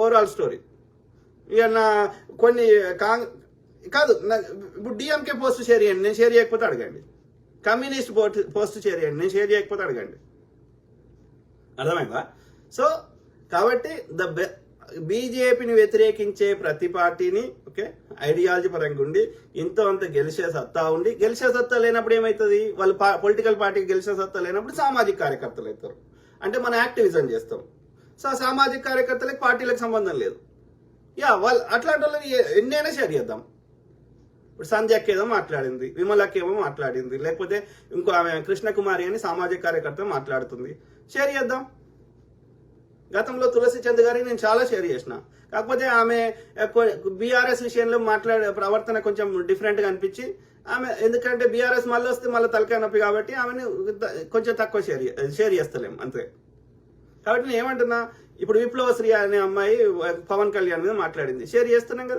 Overall story. ఇక నా కొన్ని కాదు ఇప్పుడు డిఎంకే పోస్ట్ షేర్ చేయండి, నేను షేర్ చేయకపోతే అడగండి. కమ్యూనిస్ట్ పోస్ట్ షేర్ చేయండి, నేను షేర్ చేయకపోతే అడగండి. అర్థమైందా? సో కాబట్టి బీజేపీని వ్యతిరేకించే ప్రతి పార్టీని ఓకే ఐడియాలజీ పరంగా ఉండి ఇంతో అంత గెలిచే సత్తా లేనప్పుడు ఏమవుతుంది? వాళ్ళు పొలిటికల్ పార్టీకి గెలిచే సత్తా లేనప్పుడు సామాజిక కార్యకర్తలు అవుతారు. అంటే మనం యాక్టివిజం చేస్తాం. సో సామాజిక కార్యకర్తలకు పార్టీలకు సంబంధం లేదు. వాళ్ళు అట్లాంటి వాళ్ళని ఎన్నైనా షేర్ చేద్దాం. ఇప్పుడు సంధ్యకి ఏదో మాట్లాడింది, విమలకి ఏమో మాట్లాడింది, లేకపోతే ఇంకో ఆమె కృష్ణకుమారి అని సామాజిక కార్యకర్త మాట్లాడుతుంది, షేర్ చేద్దాం. గతంలో తులసి చంద్ గారికి నేను చాలా షేర్ చేసిన. కాకపోతే ఆమె బీఆర్ఎస్ విషయంలో మాట్లాడే ప్రవర్తన కొంచెం డిఫరెంట్గా అనిపించి ఆమె, ఎందుకంటే బీఆర్ఎస్ మళ్ళీ వస్తే మళ్ళీ తలకాయ నొప్పి కాబట్టి ఆమెను కొంచెం తక్కువ షేర్ చేస్తలేం అంతే. కాబట్టి నేను ఏమంటున్నా, ఇప్పుడు విప్లవశ్రీ అనే అమ్మాయి పవన్ కళ్యాణ్ మీద మాట్లాడింది, షేర్ చేస్తున్నాం కదా.